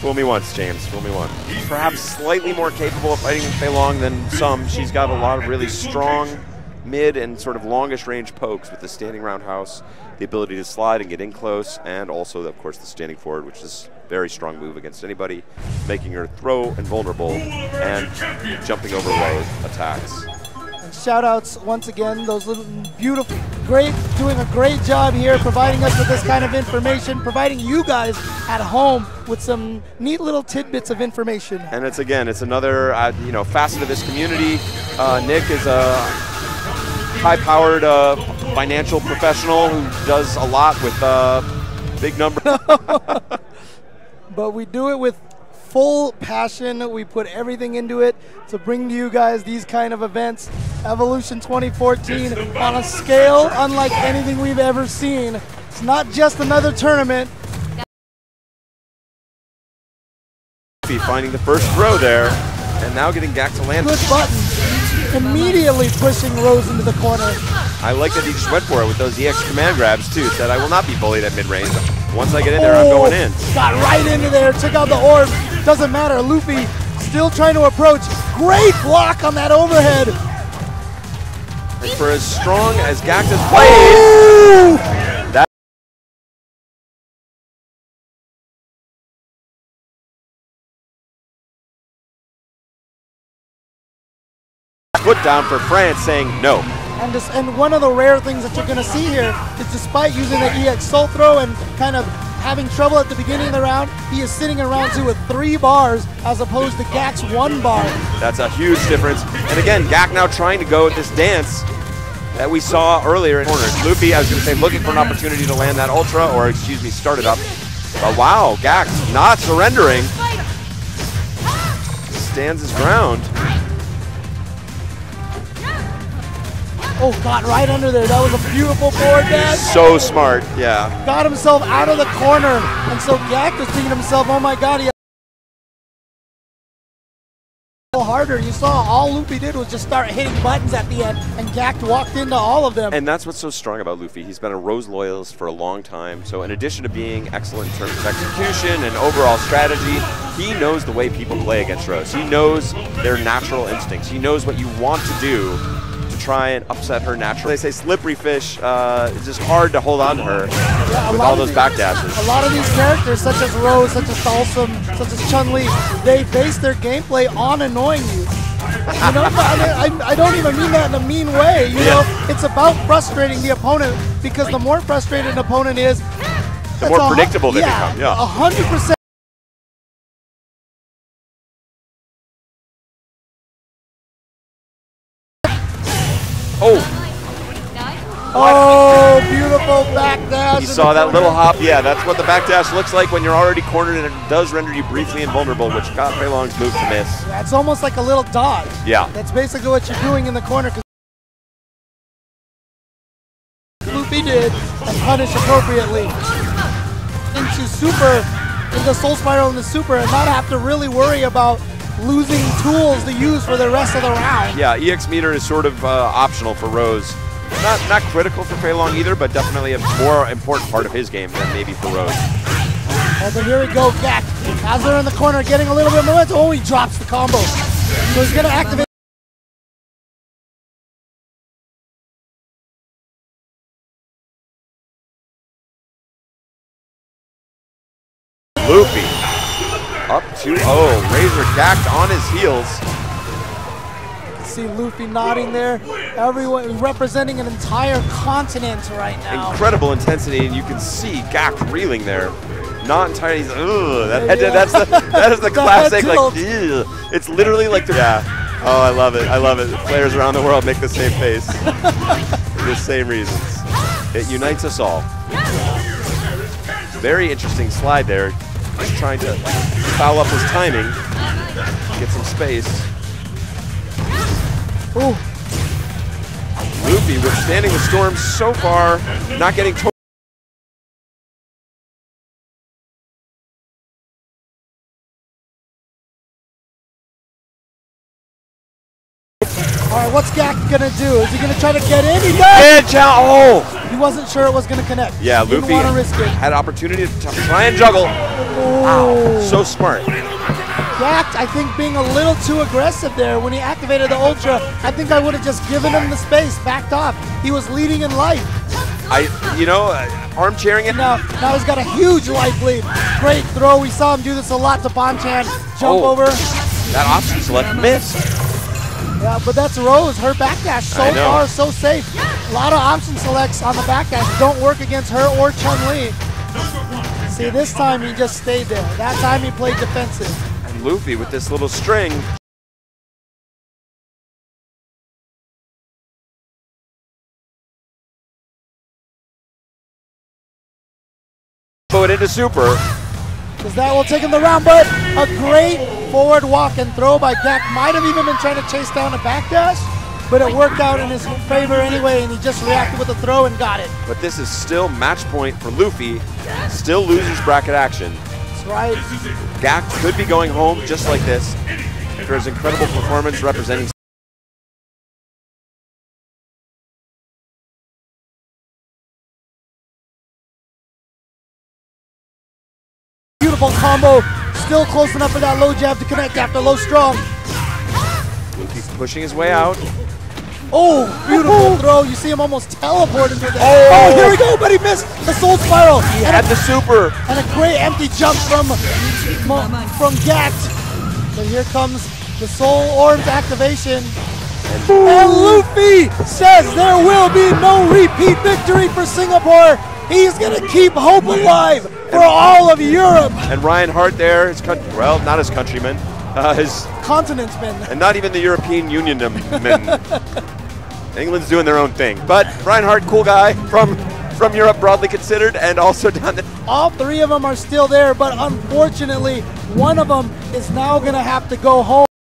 Fool me once, James. Fool me once. Perhaps slightly more capable of fighting Fei Long than some. She's got a lot of really strong mid and sort of longish range pokes with the standing roundhouse, the ability to slide and get in close, and also, of course, the standing forward, which is a very strong move against anybody, making her throw invulnerable and jumping over low attacks. And shout outs once again, those little beautiful, doing a great job here, providing us with this kind of information, providing you guys at home with some neat little tidbits of information. And it's another facet of this community. Nick is a high-powered financial professional who does a lot with big numbers. But we do it with full passion. We put everything into it to bring to you guys these kind of events. Evolution 2014 on a scale unlike anything we've ever seen. It's not just another tournament. Finding the first throw there, and now getting Gackt to land. Good button. Immediately pushing Rose into the corner. I like that he just went for it with those EX command grabs too. Said, I will not be bullied at mid-range. Once I get in there, I'm going in. Got right into there, took out the orb. Doesn't matter, Louffy still trying to approach. Great block on that overhead. And for as strong as Gackt has played, that put down for France, saying no. And one of the rare things that you're going to see here is, despite using the EX Soul Throw and kind of having trouble at the beginning of the round, he is sitting in round 2 with 3 bars as opposed to Gackt's 1 bar. That's a huge difference. And again, Gackt now trying to go with this dance that we saw earlier in corner. Louffy, I was going to say, looking for an opportunity to land that ultra, or excuse me, start it up. But wow, Gackt not surrendering. Stands his ground. Oh, got right under there. That was a beautiful forward dash. So smart, yeah. Got himself out of the corner. And so Gackt was thinking to himself, oh my God, he has a little harder. You saw all Louffy did was just start hitting buttons at the end, and Gackt walked into all of them. And that's what's so strong about Louffy. He's been a Rose loyalist for a long time. So in addition to being excellent in terms of execution and overall strategy, he knows the way people play against Rose. He knows their natural instincts. He knows what you want to do to try and upset her naturally. They say slippery fish, it's just hard to hold on to her with all those backdashes. A lot of these characters, such as Rose, such as Dalsum, such as Chun-Li, they base their gameplay on annoying you. You know, I don't even mean that in a mean way. You know, it's about frustrating the opponent, because the more frustrated an opponent is, the more predictable they become. Yeah, 100%. Oh, beautiful backdash. You saw that little hop. Yeah, that's what the backdash looks like when you're already cornered, and it does render you briefly invulnerable, which got Fei Long's move to miss. Yeah, it's almost like a little dodge. Yeah. That's basically what you're doing in the corner. Louffy did, and punish appropriately. Into Soul Spiral into Super, and not have to really worry about losing tools to use for the rest of the round. Yeah, EX meter is sort of optional for Rose. Not critical for Fei Long either, but definitely a more important part of his game than maybe for Rose. And then here we go, Gackt. As they're in the corner, getting a little bit of momentum. Oh, he drops the combo. So he's going to activate. Louffy up 2-0. Razor Gackt on his heels. See Louffy nodding there. Everyone representing an entire continent right now. Incredible intensity, and you can see Gackt reeling there. Not entirely. That is the classic. Like, ugh. It's literally like the. Yeah. Oh, I love it. I love it. Players around the world make the same face for the same reasons. It unites us all. Very interesting slide there. Just trying to foul up his timing, get some space. Ooh. Louffy withstanding the storm so far, not getting told. All right, what's Gackt gonna do? Is he gonna try to get in? He does! Oh! He wasn't sure it was gonna connect. Yeah, Didn't Louffy want to risk it. had opportunity to try and juggle. Wow, so smart. Gackt, I think, being a little too aggressive there. When he activated the Ultra, I think I would have just given him the space, backed off. He was leading in life. Armchairing it. Now he's got a huge life lead. Great throw. We saw him do this a lot to Bonchan. Jump over. That option select missed. Yeah, but that's Rose. Her backdash so far so safe. A lot of option selects on the backdash don't work against her or Chun-Li. See, this time he just stayed there. That time he played defensive. And Louffy with this little string. It into super. Because that will take him the round, but a great forward walk and throw by Gackt. Might have even been trying to chase down a backdash, but it worked out in his favor anyway, and he just reacted with a throw and got it. But this is still match point for Louffy. Still losers bracket action. That's right. Gackt could be going home just like this for his incredible performance representing. Beautiful combo, still close enough for that low jab to connect after low strong. He's pushing his way out. Oh, beautiful throw. You see him almost teleport into that. Oh, here we go, but he missed the soul spiral. He had the super. And a great empty jump from Gackt. But here comes the soul orbs activation. And Louffy says there will be no repeat victory for Singapore. He's going to keep hope alive for all of Europe. And Ryan Hart there, well, not his countryman, his continentsman. And not even the European Union men. England's doing their own thing. But Ryan Hart, cool guy from Europe broadly considered, and also down there. All three of them are still there, but unfortunately, one of them is now going to have to go home.